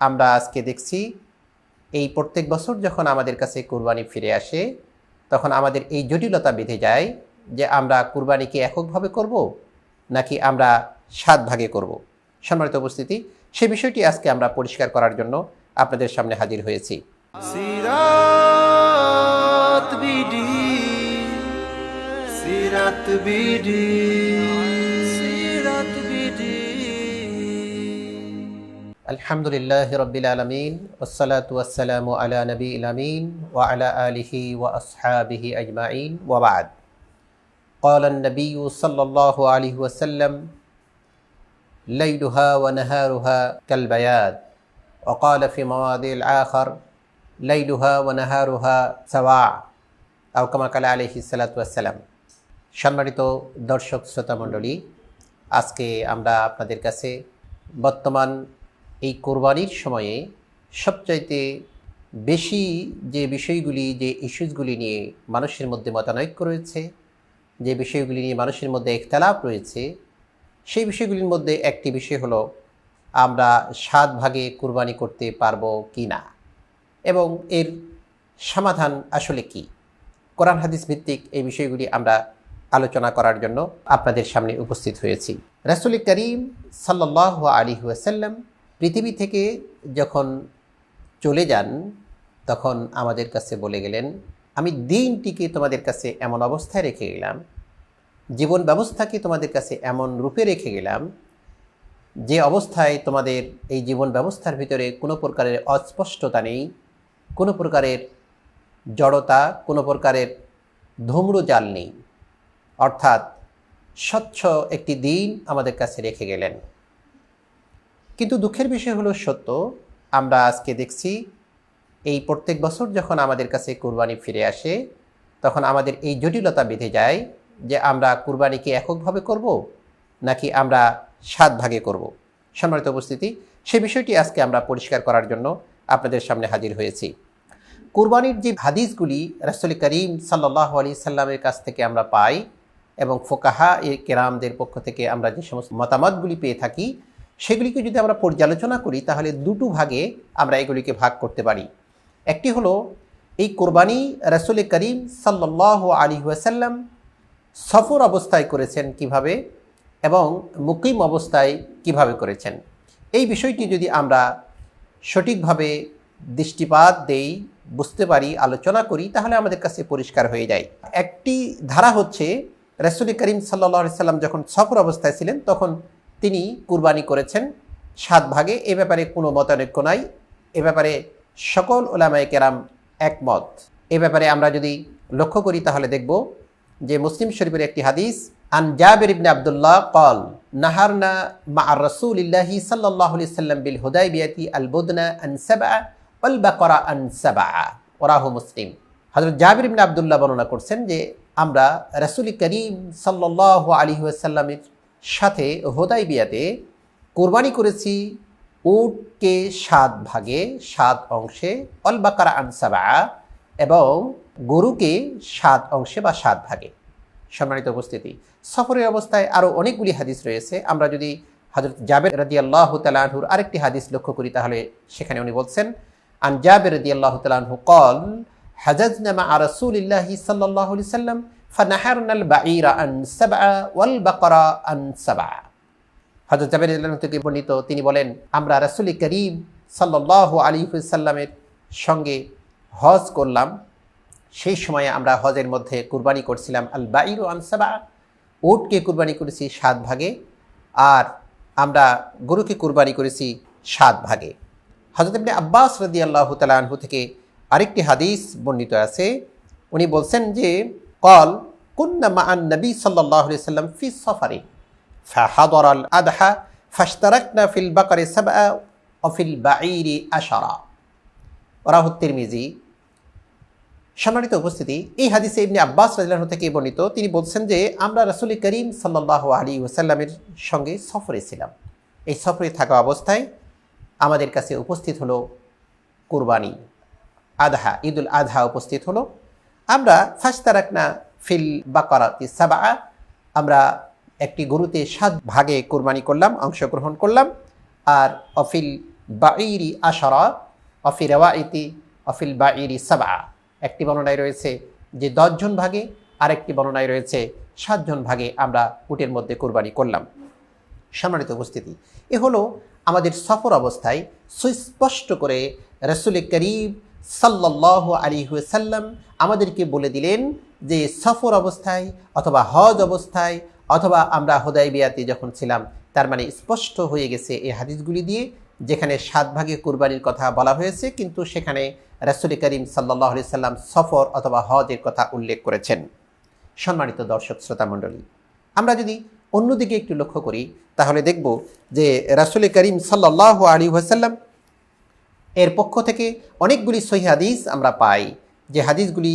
আমরা আজকে দেখছি এই প্রত্যেক বছর যখন আমাদের কাছে কুরবানি ফিরে আসে তখন আমাদের এই জটিলতা বেঁধে যায় যে আমরা কুরবানিকে এককভাবে করব নাকি আমরা 7 ভাগে করব। সম্মানিত উপস্থিতি, সে বিষয়টি আজকে আমরা পরিষ্কার করার জন্য আপনাদের সামনে হাজির হয়েছি। সিরাত বিডি সিরাত বিডি সিরাত বিডি। আলহামদুলিল্লাহি রাব্বিল আলামিন ওয়াসসালাতু ওয়াসসালামু আলা নবিয়িল আমিন ওয়া আলা আলিহি ওয়া আসহাবিহি আজমাইন ওয়া বা'দ। قال النبي صلى الله عليه وسلم ليلها ونهارها كالبياض وقال في مواضع الآخر ليلها ونهارها سواء أو كما قال عليه الصلاة والسلام। সম্মানিত দর্শক শ্রোতা মণ্ডলী, আজকে আমরা আপনাদের কাছে বর্তমান এই কোরবানির সময়ে সবচাইতে বেশি যে বিষয়গুলি, যে ইস্যুসগুলি নিয়ে মানুষের মধ্যে মতানৈক্য রয়েছে, যে বিষয়গুলি নিয়ে মানুষের মধ্যে ইখতিলাফ রয়েছে, সেই বিষয়গুলির মধ্যে একটি বিষয় হলো আমরা 7 ভাগে কুরবানি করতে পারবো কি না এবং এর সমাধান আসলে কি। কোরআন হাদিস ভিত্তিক এই বিষয়গুলি আমরা আলোচনা করার জন্য আপনাদের সামনে উপস্থিত হয়েছি। রাসূল করিম সাল্লাল্লাহু আলাইহি ওয়াসাল্লাম পৃথিবী থেকে যখন চলে যান তখন আমাদের কাছে বলে গেলেন, আমি দিনটিকে তোমাদের কাছে এমন অবস্থায় রেখে গেলাম, জীবন ব্যবস্থাকে তোমাদের কাছে এমন রূপে রেখে গেলাম যে অবস্থায় তোমাদের এই জীবন ব্যবস্থার ভিতরে কোনো প্রকারের অস্পষ্টতা নেই, কোনো প্রকারের জড়তা, কোনো প্রকারের ধূম্রজাল নেই, অর্থাৎ স্বচ্ছ একটি দিন আমাদের কাছে রেখে গেলেন। কিন্তু দুঃখের বিষয় হলো সত্য, আমরা আজকে দেখছি এই প্রত্যেক বছর যখন আমাদের কাছে কুরবানি ফিরে আসে তখন আমাদের এই জটিলতা বেঁধে যায় যে আমরা কুরবানিকে এককভাবে করব নাকি আমরা 7 ভাগে করব। সম্মানিত উপস্থিতি, সে বিষয়টি আজকে আমরা পরিষ্কার করার জন্য আপনাদের সামনে হাজির হয়েছি। কুরবানির যে হাদিসগুলি রাসূল করিম সাল্লাল্লাহু আলাইহি সাল্লামের কাছ থেকে আমরা পাই এবং ফুকাহা কেরামদের পক্ষ থেকে আমরা যে সমস্ত মতামতগুলি পেয়ে থাকি সেগুলিকে যদি আমরা পর্যালোচনা করি তাহলে দুটো ভাগে আমরা এগুলিকে ভাগ করতে পারি। একটি হলো এই কোরবানি রাসূল করিম সাল্লাল্লাহু আলাইহি ওয়াসাল্লাম সফর অবস্থায় করেছেন কিভাবে এবং মুকিম অবস্থায় কিভাবে করেছেন। এই বিষয়টি যদি আমরা সঠিকভাবে দৃষ্টিপাত দেই, বুঝতে পারি, আলোচনা করি, তাহলে আমাদের কাছে পরিষ্কার হয়ে যায়। একটি ধারা হচ্ছে রাসূল করিম সাল্লাল্লাহু আলাইহি সাল্লাম যখন সফর অবস্থায় ছিলেন তখন তিনি কুরবানি করেছেন 7 ভাগে। এ ব্যাপারে কোনো মতানৈক্য নাই, এ ব্যাপারে সকল উলামায়ে কেরাম একমত। এ ব্যাপারে আমরা যদি লক্ষ্য করি তাহলে দেখব যে মুসলিম শরীফের একটি হাদিস, আন জাবির ইবনে আব্দুল্লাহ قال نهرنا مع رسول الله صلى الله عليه وسلم بالهديبية البدن عن 7 والبقرة عن 7 ওরাহু মুসলিম। হযরত জাবির ইবনে আব্দুল্লাহ বর্ণনা করছেন যে আমরা রাসূল করিম সাল্লাল্লাহু আলাইহি ওয়াসাল্লামের সাথে হুদাইবিয়াতে কুরবানি করেছি উটকে 7 ভাগে, 7 অংশে, অল বাকারা আন 7 এবং গরুকে 7 অংশে বা 7 ভাগে। সম্মানিত উপস্থিতি, সফরের অবস্থায় আরও অনেকগুলি হাদিস রয়েছে। আমরা যদি হযরত জাবের রাদিয়াল্লাহু তাআলা আনহুর আরেকটি হাদিস লক্ষ্য করি তাহলে সেখানে উনি বলছেন, আন জাবের রাদিয়াল্লাহু তাআলা আনহু قال حججنا مع رسول الله صلى الله عليه وسلم فنحرنا البعير عن 7 والبقرة عن 7। হযরত জাবের রাদিয়াল্লাহু থেকে বর্ণিত, তিনি বলেন, আমরা রাসূল করিম সাল্লাল্লাহু আলাইহি ওয়াসাল্লামের সঙ্গে হজ করলাম। সেই সময়ে আমরা হজের মধ্যে কুরবানি করছিলাম আল বাঈরু আন 7, উটকে কুরবানি করেছি 7 ভাগে, আর আমরা গরুকে কুরবানি করেছি 7 ভাগে। হযরত ইবনে আব্বাস রাদিয়াল্লাহু তাআলা আনহু থেকে আরেকটি হাদিস বর্ণিত আছে, উনি বলছেন যে قال كنا مع النبي صلى الله عليه وسلم في السفر فحضر الأضحى فاشتركنا في البقر 7 وفي البعير 10 رواه الترمذي। সম্মানিত উপস্থিতি, এই হাদিসে ইবনে আব্বাস রাদিয়াল্লাহু আনহু থেকে বর্ণিত, তিনি বলছেন যে আমরা রাসূল করিম সাল্লাল্লাহু আলাইহি ওয়াসাল্লামের সঙ্গে সফরে ছিলাম। এই সফরে থাকা অবস্থায় আমাদের কাছে উপস্থিত হলো কুরবানি, আদহা, ঈদুল আদহা উপস্থিত হলো। আমরা ফাশতারাকনা ফিল বাকারাতি 7, আমরা একটি গরুতে 7 ভাগে কুরবানি করলাম, অংশগ্রহণ করলাম। আর অফিল বাঈরি আশারা অফি রিওয়ায়াতি অফিল বাঈরি সাবআ। একটি বর্ণনায় রয়েছে যে 10 জন ভাগে, আরেকটি বর্ণনায় রয়েছে 7 জন ভাগে আমরা উটের মধ্যে কুরবানি করলাম। সম্মানিত উপস্থিতি, এ হলো আমাদের সফর অবস্থায় সুস্পষ্ট করে রাসূল করিম সাল্লাল্লাহু আলাইহি ওয়াসাল্লাম আমাদেরকে বলে দিলেন যে সফর অবস্থায় অথবা হজ অবস্থায় অথবা আমরা হুদায়বিয়াতে যখন ছিলাম, তার মানে স্পষ্ট হয়ে গেছে এই হাদিসগুলি দিয়ে, যেখানে 7 ভাগে কুরবানির কথা বলা হয়েছে, কিন্তু সেখানে রাসূল করিম সাল্লাল্লাহু আলাইহি সাল্লাম সফর অথবা হজের কথা উল্লেখ করেছেন। সম্মানিত দর্শক শ্রোতা মণ্ডলী, আমরা যদি অন্যদিকে একটু লক্ষ্য করি তাহলে দেখব যে রাসূল করিম সাল্লাল্লাহু আলাইহি ওয়াসাল্লাম এর পক্ষ থেকে অনেকগুলি সহিহ হাদিস আমরা পাই, যে হাদিসগুলি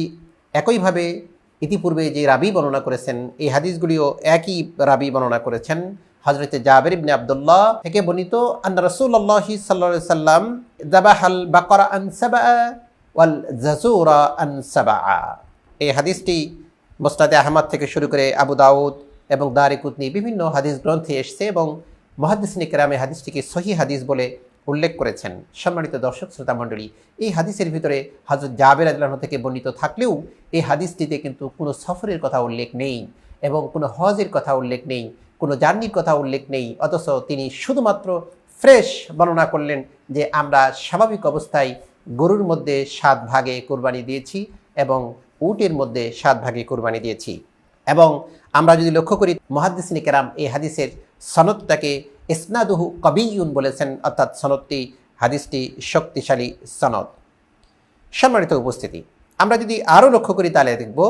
একইভাবে ইতিপূর্বে যে রাবি বর্ণনা করেছেন এই হাদিসগুলিও একই রাবি বর্ণনা করেছেন। হযরতে জাবের ইবনে আব্দুল্লাহ থেকে বর্ণিত আন্না রাসূলুল্লাহ সাল্লাল্লাহু আলাইহি ওয়াসাল্লাম যাবাহাল বাকারা আন সাবআ ওয়াল জাযুরা আন সাবআ। এই হাদিসটি মুসনাদে আহমদ থেকে শুরু করে আবু দাউদ এবং দারিকুতনি বিভিন্ন হাদিস গ্রন্থে এসেছে এবং মুহাদ্দিসিনে কেরামে হাদিসটিকে সহিহ হাদিস বলে উল্লেখ করেছেন। সম্মানিত দর্শক শ্রোতা মণ্ডলী, এই হাদিসের ভিতরে হযরত জাবের রাদিয়াল্লাহু আনহু থেকে বর্ণিত থাকলেও এই হাদিসটিতে কিন্তু কোনো সফরের কথা উল্লেখ নেই এবং কোনো হজের কথা উল্লেখ নেই, কোনো জার্নির কথা উল্লেখ নেই, অথচ তিনি শুধুমাত্র ফ্রেশ বর্ণনা করলেন যে আমরা স্বাভাবিক অবস্থায় গরুর মধ্যে 7 ভাগে কুরবানি দিয়েছি এবং উটের মধ্যে 7 ভাগে কুরবানি দিয়েছি। এবং আমরা যদি লক্ষ্য করি মুহাদ্দিসিনে কেরাম এই হাদিসের সনদটাকে ইসনাদুহু কবিয়ুন বলেছেন, অর্থাৎ সনদটি হাদিসটি শক্তিশালী সনদ। সম্মানিত উপস্থিতি, আমরা যদি আরও লক্ষ্য করি তাহলে দেখব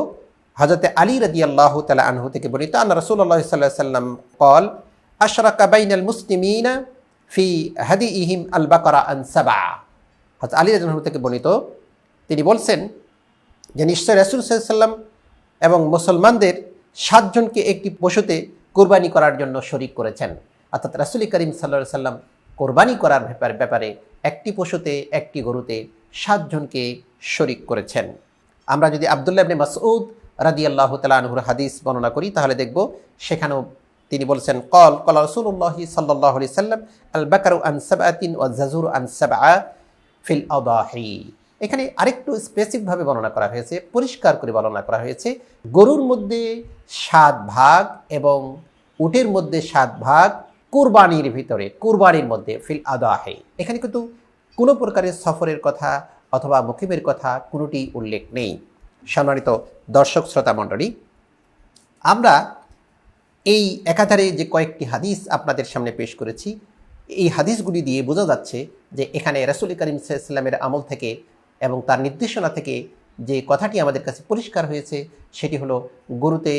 হযরতে আলী রাদিয়াল্লাহু তাআলা আনহু থেকে বর্ণিত আন্না রাসূলুল্লাহ সাল্লাল্লাহু আলাইহি ওয়াসাল্লাম قال আশরাকা বাইনাল মুসলিমিনা ফি হাদিইহিম আল বাকারা আন সাবআ। হযরত আলী রাদিয়াল্লাহু থেকে বর্ণিত, তিনি বলছেন যে নিশ্চয় রাসূল সাল্লাল্লাহু আলাইহি ওয়াসাল্লাম এবং মুসলমানদের 7 জনকে একটি পশুতে কোরবানি করার জন্য শরীক করেছেন। অর্থাৎ রাসূল করিম সাল্লাল্লাহু আলাইহি ওয়াসাল্লাম কোরবানি করার ব্যাপারে একটি পশুতে একটি গরুতে 7 জনকে শরীক করেছেন। আমরা যদি আব্দুল্লাহ ইবনে মাসউদ রাদিয়াল্লাহু তাআলা আনহুর হাদিস বর্ণনা করি তাহলে দেখব সেখানেও তিনি বলছেন ক্বাল রাসূলুল্লাহ সাল্লাল্লাহু আলাইহি ওয়াসাল্লাম আল বাকারু আন সাবআতিন ওয়া জাযুরু আন সাবআ ফিল আদাহি। এখানে আরেকটু স্পেসিফিকভাবে বর্ণনা করা হয়েছে, পরিষ্কার করে বর্ণনা করা হয়েছে গরুর মধ্যে 7 ভাগ এবং উটের মধ্যে 7 ভাগ কুরবানির ভিতরে, কুরবানির মধ্যে ফিল আদাহি। এখানে কিন্তু কোনো প্রকারের সফরের কথা অথবা মুকিমের কথা কোনোটি উল্লেখ নেই। সম্মানিত দর্শক শ্রোতা মণ্ডলী, আমরা এই একাধারে যে কয়েকটি হাদিস আপনাদের সামনে পেশ করেছি, এই হাদিসগুলি দিয়ে বোঝা যাচ্ছে যে এখানে রাসূল করিম সাল্লাল্লাহু আলাইহি ওয়াসাল্লামের আমল থেকে এবং তার নির্দেশনা থেকে যে কথাটি আমাদের কাছে পরিষ্কার হয়েছে সেটি হলো গরুতে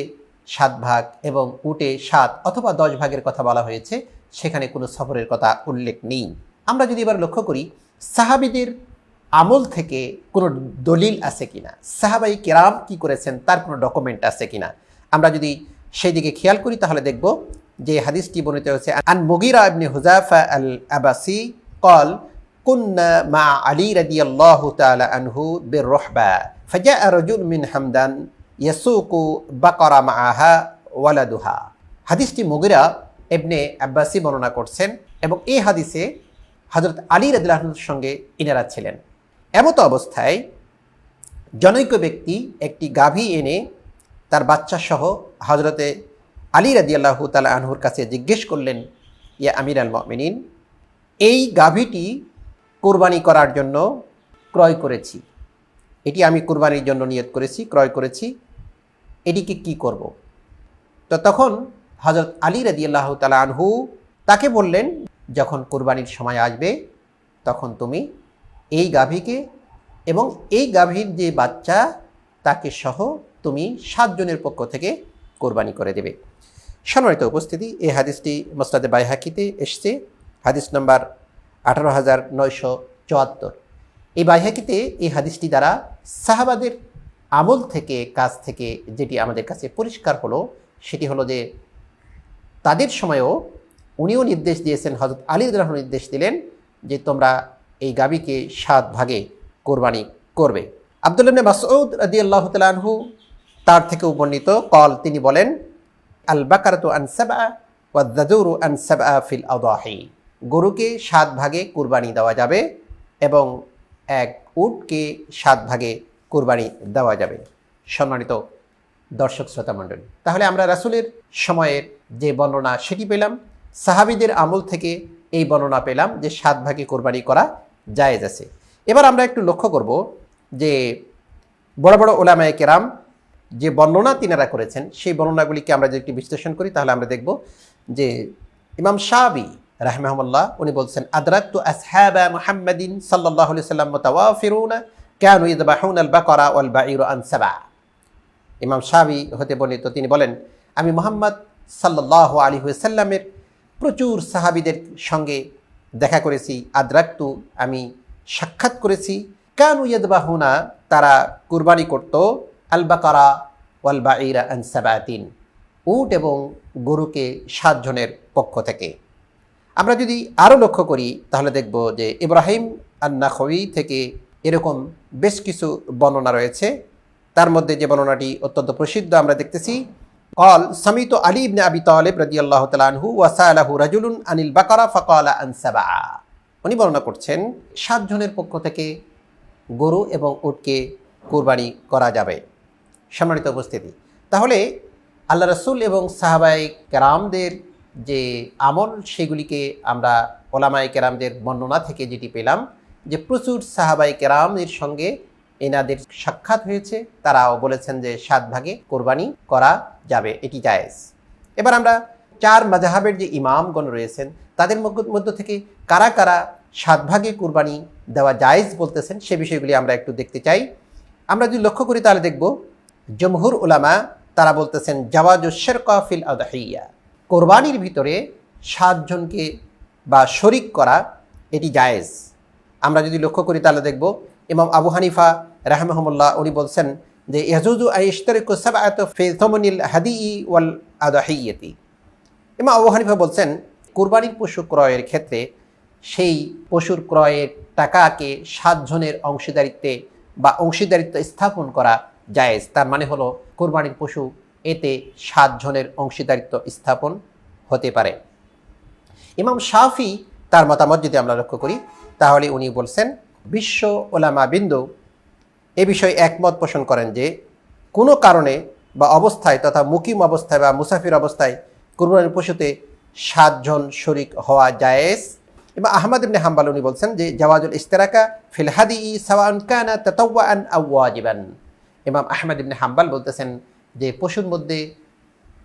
7 ভাগ এবং উটে 7 অথবা 10 ভাগের কথা বলা হয়েছে, সেখানে কোনো সফরের কথা উল্লেখ নেই। আমরা যদি এবার লক্ষ্য করি সাহাবীদের আমল থেকে কোনো দলিল আছে কিনা, সাহাবাই কেরাম কি করেছেন তার কোনো ডকুমেন্ট আছে কিনা, আমরা যদি সেই দিকে খেয়াল করি তাহলে দেখব যে হাদিসটি বর্ণিত হয়েছে আন মুগীরা ইবনে হুযাফা আল আবাসি قال كنا مع علي رضي الله تعالى عنه بالرحبة فجاء رجل من حمدان يسوق بقرة معها ولدها। হাদিসটি মুগীরা ইবনে আব্বাসি বর্ণনা করছেন এবং এই হাদিসে হযরত আলী রাদিয়াল্লাহু আনহুর সঙ্গে ইনারা ছিলেন। এমতো অবস্থায় জনৈক ব্যক্তি একটি গাভী এনে তার বাচ্চা সহ হযরতে আলী রাদিয়াল্লাহু তাআলা আনহুর কাছে জিজ্ঞেস করলেন, ইয়া আমির আল মুমিনিন, এই গাভীটি কোরবানি করার জন্য ক্রয় করেছি, এটি আমি কোরবানির জন্য নিয়ত করেছি, ক্রয় করেছি, এটিকে কি করব? তো তখন হযরত আলী রাদিয়াল্লাহু তাআলা আনহু তাকে বললেন, যখন কোরবানির সময় আসবে তখন তুমি এই গাভীকে এবং এই গাভীর যে বাচ্চা তাকে সহ তুমি 7 জনের পক্ষ থেকে কোরবানি করে দেবে। সম্মানিত উপস্থিতি, এই হাদিসটি মুসনাদে বাইহাকিতে এসেছে, হাদিস নম্বর 18974। এই বাইহাকিতে এই হাদিসটি দ্বারা সাহাবাদের আমল থেকে, কাজ থেকে যেটি আমাদের কাছে পরিষ্কার হলো সেটি হলো যে তাদের সময়ও উনিও নির্দেশ দিয়েছেন, হযরত আলী রাদিয়াল্লাহু আনহু নির্দেশ দিলেন যে তোমরা এই গাভীকে 7 ভাগে কোরবানি করবে। আব্দুল্লাহ ইবনে মাসউদ রাদিয়াল্লাহু তাআলা আনহু তার থেকে বর্ণিত কল, তিনি বলেন আল বাকারাতু আন সাবআ ওয়া যাযুরু আন সাবআ ফিল আদাহি। গরুকে 7 ভাগে কুরবানি দেওয়া যাবে এবং এক উটকে 7 ভাগে কুরবানি দেওয়া যাবে। সম্মানিত দর্শক শ্রোতা মণ্ডলী, তাহলে আমরা রাসূলের সময়ের যে বর্ণনা সেটি পেলাম, সাহাবীদের আমল থেকে এই বর্ণনা পেলাম যে 7 ভাগে কুরবানি করা জায়েজ আছে। এবার আমরা একটু লক্ষ্য করব যে বড় বড় উলামায়ে কেরাম যে বর্ণনা তিনারা করেছেন সেই বর্ণনাগুলিকে আমরা যদি একটু বিশ্লেষণ করি তাহলে আমরা দেখব যে ইমাম শাফি রাহিমাহুল্লাহ উনি বলছেন, আদরাকতু আসহাবা মুহাম্মাদিন সাল্লাল্লাহু আলাইহি ওয়াসাল্লাম মুতাওয়াফিরুনা কানু ইয়াযবাহুনা আল বাকারা ওয়াল বাঈর আন সাবা। ইমাম শাফি হতে বর্ণিত, তিনি বলেন, আমি মুহাম্মদ সাল্লাল্লাহু আলাইহি ওয়াসাল্লামের প্রচুর সাহাবীদের সঙ্গে দেখা করেছি। আদরাকতু আমি সাক্ষাৎ করেছি, কানু ইয়াযবাহুনা তারা কুরবানি করত আল বাকারা ওয়াল বাঈর আন সাবাতিন, উট এবং গরুকে 7 জনের পক্ষ থেকে। আমরা যদি আরও লক্ষ্য করি তাহলে দেখব যে ইব্রাহিম আন-নাখঈ থেকে এরকম বেশ কিছু বর্ণনা রয়েছে। তার মধ্যে যে বর্ণনাটি অত্যন্ত প্রসিদ্ধ আমরা দেখতেছি, قال سمعت علي بن ابي طالب رضي الله تعالى عنه وساله رجل عن البقره فقال عن 7। উনি বর্ণনা করছেন 7 জনের পক্ষ থেকে গরু এবং উটকে কুরবানি করা যাবে। সম্মানিত উপস্থিতি, তাহলে আল্লাহ রাসূল এবং সাহাবায়ে কেরামদের যে আমল সেগুলিকে আমরা ওলামায়ে কেরামদের বর্ণনা থেকে যেটি পেলাম যে প্রচুর সাহাবায়ে কেরামের সঙ্গে এনাদের সাক্ষাৎ হয়েছে, তারাও বলেছেন যে 7 ভাগে কোরবানি করা যাবে, এটি জায়েজ। এবার আমরা 4 মাযহাবের যে ইমামগণ রয়েছেন তাদের মধ্য থেকে কারা কারা 7 ভাগে কোরবানি দেওয়া জায়েজ বলতেছেন সে বিষয়গুলি আমরা একটু দেখতে চাই। আমরা যদি লক্ষ্য করি তাহলে দেখব জমহুর উলামা তারা বলতেছেন জাওয়াজুশ শিরকা ফিল আদহিয়া, কোরবানির ভিতরে 7 জনকে বা শরিক করা এটি জায়েজ। আমরা যদি লক্ষ্য করি তাহলে দেখব ইমাম আবু হানিফা রাহিমাহুল্লাহ উনি বলছেন যে ইয়াজুজু আইশতারিকু সাবআতু ফি থামানিল হাদিই ওয়াল আদহিয়াতি। ইমাম আবু হানিফা বলছেন কুরবানির পশু ক্রয়ের ক্ষেত্রে সেই পশুর ক্রয়ের টাকাকে 7 জনের অংশীদারিত্বে বা অংশীদারিত্ব স্থাপন করা জায়েজ। তার মানে হলো কুরবানির পশু এতে 7 জনের অংশীদারিত্ব স্থাপন হতে পারে। ইমাম শাফি তার মতামত যদি আমরা লক্ষ্য করি তাহলে উনি বলছেন বিশ্ব ওলামা বিন্দু এ বিষয়ে একমত পোষণ করেন যে কোনো কারণে বা অবস্থায় তথা মুকিম অবস্থায় বা মুসাফির অবস্থায় কুরবানির পশুতে 7 জন শরিক হওয়া জায়েজ। এবং আহমদ ইবনে হাম্বল উনি বলছেন যে জাওয়াজুল ইশতিরাকা ফিল হাদিই সাওয়ান কানা তাতাওয়ান আও ওয়াজিবান। ইমাম আহমদ ইবনে হাম্বল বলতেছেন যে পশুর মধ্যে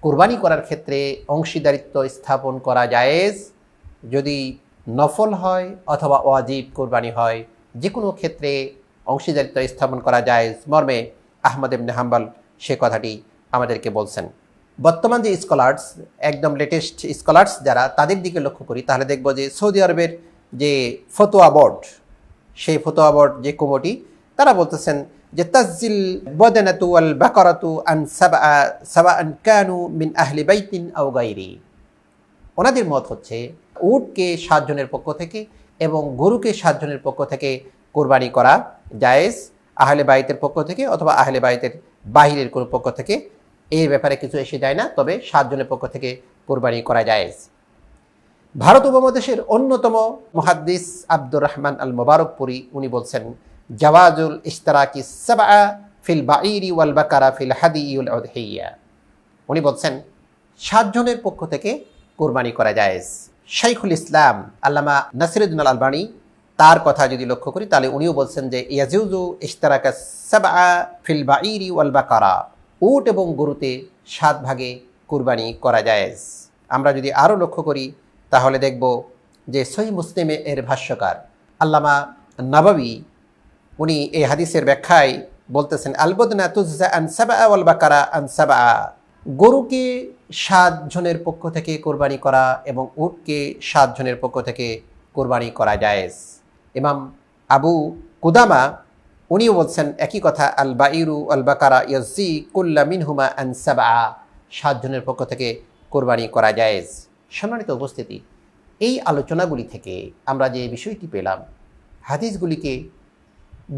কুরবানি করার ক্ষেত্রে অংশীদারিত্ব স্থাপন করা জায়েজ, যদি নফল হয় অথবা ওয়াজিব কুরবানি হয় যে কোনো ক্ষেত্রে অংশীদারিত্ব স্থাপন করা জায়েজ মর্মে আহমদ ইবনে হাম্বল সে কথাটি আমাদেরকে বলছেন। বর্তমান যে স্কলার্স, একদম লেটেস্ট স্কলার্স যারা, তাদের দিকে লক্ষ্য করি তাহলে দেখব যে সৌদি আরবের যে ফতোয়া বোর্ড, সেই ফতোয়া বোর্ড যে কমিটি তারা বলতেছেন যে তাসজিল বদনাতু ওয়াল বাকারাতু আন সাবাআন কানু মিন আহলি বাইতিন আও গায়রি। ওনাদের মত হচ্ছে উটকে 7 জনের পক্ষ থেকে এবং গরুকে 7 জনের পক্ষ থেকে কোরবানি করা জায়েজ, আহলে বাইতের পক্ষ থেকে অথবা আহলে বাইতের বাহিরের কোনো পক্ষ থেকে এর ব্যাপারে কিছু এসে যায় না, তবে 7 জনের পক্ষ থেকে কোরবানি করা জায়েজ। ভারত উপমহাদেশের অন্যতম মুহাদ্দিস আব্দুর রহমান আল মুবারকপুরি উনি বলছেন জাওয়াজুল ইশতিরাকি সাবআ ফিল বাঈরি ওয়াল বাকারা ফিল হাদিই ওয়াল উদহিয়া। উনি বলছেন 7 জনের পক্ষ থেকে কোরবানি করা জায়েজ। শাইখুল ইসলাম আল্লামা নাসিরুদ্দিন আল আলবানী তার কথা যদি লক্ষ্য করি তাহলে উনিও বলছেন যে ইয়াজুজু ইশতিরাকা সাবআ ফিল বাঈরি ওয়াল বাকারা, উট এবং গরুতে 7 ভাগে কুরবানি করা জায়েজ। আমরা যদি আরও লক্ষ্য করি তাহলে দেখব যে সহিহ মুসলিমে এর ভাষ্যকার আল্লামা নাবাবী উনি এই হাদিসের ব্যাখ্যায় বলতেছেন আলবদনা তুজজা আন সাবআ ওয়াল বাকারা আন সাবআ, গরুকে 7 জনের পক্ষ থেকে কোরবানি করা এবং উটকে 7 জনের পক্ষ থেকে কোরবানি করা জায়েজ। ইমাম আবু কুদামা উনিও বলছেন একই কথা, আল বাঈরু আল বাকারা ইয়াজি কুল্লা মিনহুমা আন সাবআ, 7 জনের পক্ষ থেকে কোরবানি করা জায়েজ। সম্মানিত উপস্থিতি, এই আলোচনাগুলি থেকে আমরা যে বিষয়টি পেলাম হাদিসগুলিকে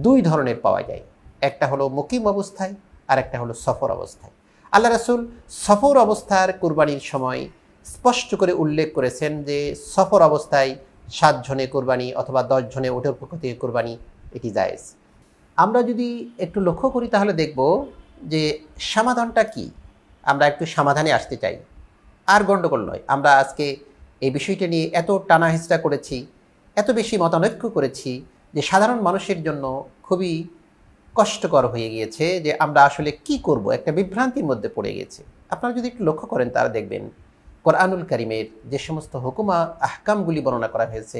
2 ধরনের পাওয়া যায়, একটা হলো মুকিম অবস্থায় আর একটা হলো সফর অবস্থায়। আল্লাহ রাসূল সফর অবস্থার কুরবানির সময় স্পষ্ট করে উল্লেখ করেছেন যে সফর অবস্থায় 7 জনে কোরবানি অথবা 10 জনে উটের পক্ষ থেকে কোরবানি এটি জায়েজ। আমরা যদি একটু লক্ষ্য করি তাহলে দেখব যে সমাধানটা কি। আমরা একটু সমাধানে আসতে চাই, আর গণ্ডগোল নয়। আমরা আজকে এই বিষয়টা নিয়ে এত টানাহেঁচড়া করেছি, এত বেশি মতানৈক্য করেছি যে সাধারণ মানুষের জন্য খুবই কষ্টকর হয়ে গিয়েছে যে আমরা আসলে কি করব, একটা বিভ্রান্তির মধ্যে পড়ে গেছে। আপনারা যদি একটু লক্ষ্য করেন তারা দেখবেন কোরআনুল কারীমের যে সমস্ত হুকুমা আহকামগুলি বর্ণনা করা হয়েছে,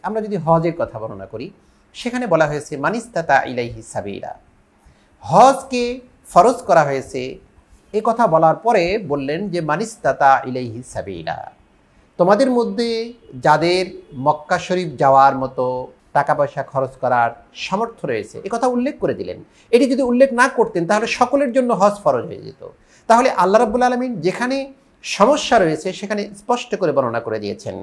আমরা যদি হজের কথা বর্ণনা করি সেখানে বলা হয়েছে মানিস্তাতা ইলাইহি সাবিলা। হজকে ফরজ করা হয়েছে, এ কথা বলার পরে বললেন যে মানিস্তাতা ইলাইহি সাবিলা, তোমাদের মধ্যে যাদের মক্কা শরীফ যাওয়ার মতো টাকা পয়সা খরচ করার সামর্থ্য রয়েছে, এ কথা উল্লেখ করে দিলেন। এটি যদি উল্লেখ না করতেন তাহলে সকলের জন্য হজ ফরজ হয়ে যেত। তাহলে আল্লাহ রাব্বুল আলামিন যেখানে সমস্যা রয়েছে সেখানে স্পষ্ট করে বর্ণনা করে দিয়েছেন।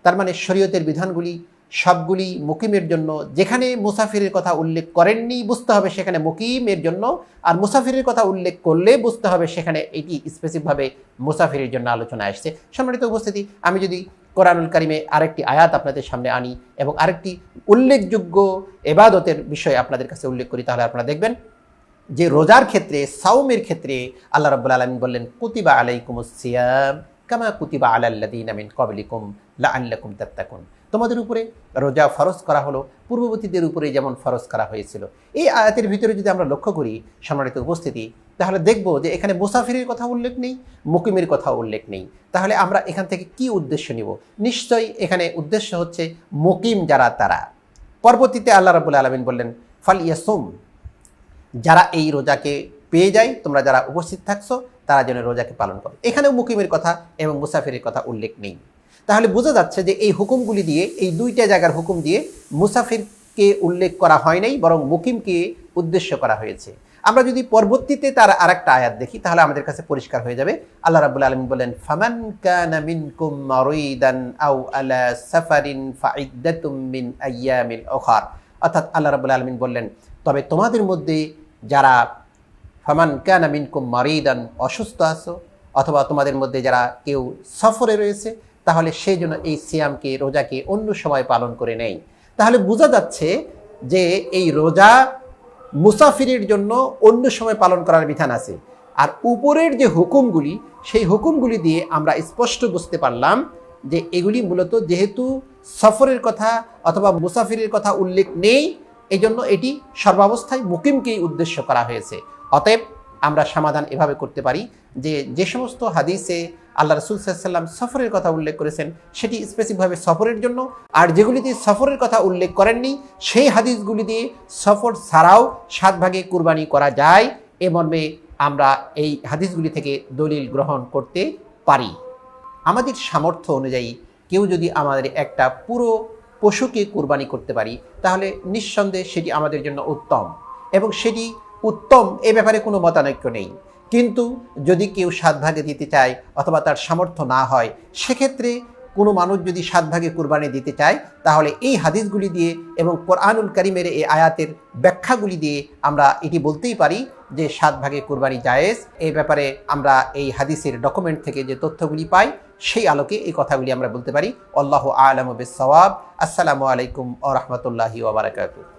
তার মানে শরীয়তের বিধানগুলি সবগুলি মুকিমের জন্য। যেখানে মুসাফিরের কথা উল্লেখ করেননি বুঝতে হবে সেখানে মুকিমের জন্য, আর মুসাফিরের কথা উল্লেখ করলে বুঝতে হবে সেখানে এটি স্পেসিফিকভাবে মুসাফিরের জন্য আলোচনা আসছে। সম্মানিত উপস্থিতি, আমি যদি কোরআনুল কারীমে আরেকটি আয়াত আপনাদের সামনে আনি এবং আরেকটি উল্লেখযোগ্য ইবাদতের বিষয় আপনাদের কাছে উল্লেখ করি, তাহলে আপনারা দেখবেন যে রোজার ক্ষেত্রে, সাওমের ক্ষেত্রে আল্লাহ রাব্বুল আলামিন বললেন কুতিবা আলাইকুমুস সিয়াম কামা কুতিবা আলাল্লাযীনা মিন ক্বাবলিকুম লাআল্লাকুম তাত্তাকুন। তোমাদের উপরে রোজা ফরজ করা হলো পূর্ববর্তীদের উপরে যেমন ফরজ করা হয়েছিল। এই আয়াতের ভিতরে যদি আমরা লক্ষ্য করি সম্মানিত উপস্থিতি, তাহলে দেখব যে এখানে মুসাফিরের কথা উল্লেখ নেই, মুকিমের কথা উল্লেখ নেই। তাহলে আমরা এখান থেকে কি উদ্দেশ্য নিব? নিশ্চয়ই এখানে উদ্দেশ্য হচ্ছে মুকিম যারা তারা। পরবর্তীতে আল্লাহ রাব্বুল আলামিন বললেন ফালিয়াসুম, যারা এই রোজাকে পেয়ে যায়, তোমরা যারা উপস্থিত থাকছো তারা যেন রোজাকে পালন করো। এখানেও মুকিমের কথা এবং মুসাফিরের কথা উল্লেখ নেই। তাহলে বোঝা যাচ্ছে যে এই হুকুমগুলি দিয়ে, এই দুইটা জায়গার হুকুম দিয়ে মুসাফিরকে উল্লেখ করা হয় নাই, বরং মুকিমকে উদ্দেশ্য করা হয়েছে। আমরা যদি পরবর্তীতে তার আরেকটা আয়াত দেখি তাহলে আমাদের কাছে পরিষ্কার হয়ে যাবে। আল্লাহ রাব্বুল আলামিন বলেন ফামান কানা মিনকুম মারিদান আও আলা সাফারিন ফাইদ্দাতুম মিন আইয়ামিল উখর। অর্থাৎ আল্লাহ রাব্বুল আলামিন বললেন তবে তোমাদের মধ্যে যারা ফামান কানা মিনকুম মারিদান, অসুস্থ আছো, অথবা তোমাদের মধ্যে যারা কেউ সফরে রয়েছে, তাহলে সেই জন্য এই সিয়ামকে, রোজাকে অন্য সময় পালন করে নেই। তাহলে বোঝা যাচ্ছে যে এই রোজা মুসাফিরের জন্য অন্য সময় পালন করার বিধান আছে। আর উপরের যে হুকুমগুলি, সেই হুকুমগুলি দিয়ে আমরা স্পষ্ট বুঝতে পারলাম যে এগুলি মূলত যেহেতু সফরের কথা অথবা মুসাফিরের কথা উল্লেখ নেই, এই জন্য এটি সর্বাবস্থায় মুকিমকেই উদ্দেশ্য করা হয়েছে। অতএব আমরা সমাধান এভাবে করতে পারি যে যে সমস্ত হাদিসে আল্লাহ রাসূল সাল্লাল্লাহু আলাইহি ওয়াসাল্লাম সফরের কথা উল্লেখ করেছেন সেটি স্পেসিফিকভাবে সফরের জন্য, আর যেগুলিতে সফরের কথা উল্লেখ করেননি সেই হাদিসগুলি দিয়ে সফর ছাড়াও 7 ভাগে কুরবানি করা যায়, এ মর্মে আমরা এই হাদিসগুলি থেকে দলিল গ্রহণ করতে পারি। আমাদের সামর্থ্য অনুযায়ী কেউ যদি আমাদের একটা পুরো পশুকে কুরবানি করতে পারি তাহলে নিঃসন্দেহে সেটি আমাদের জন্য উত্তম, এবং সেটি উত্তম এ ব্যাপারে কোনো মতানৈক্য নেই। কিন্তু যদি কেউ 7 ভাগে দিতে চায় অথবা তার সামর্থ্য না হয়, সেক্ষেত্রে কোনো মানুষ যদি 7 ভাগে কুরবানি দিতে চায় তাহলে এই হাদিসগুলি দিয়ে এবং কোরআনুল কারীমের এই আয়াতের ব্যাখ্যাগুলি দিয়ে আমরা এটি বলতেই পারি যে 7 ভাগে কুরবানি জায়েজ। এই ব্যাপারে আমরা এই হাদিসের ডকুমেন্ট থেকে যে তথ্যগুলি পাই সেই আলোকে এই কথাগুলি আমরা বলতে পারি। আল্লাহু আ'লামু বিস-সাওয়াব। আসসালামু আলাইকুম ওয়া রাহমাতুল্লাহি ওয়া বারাকাতুহু।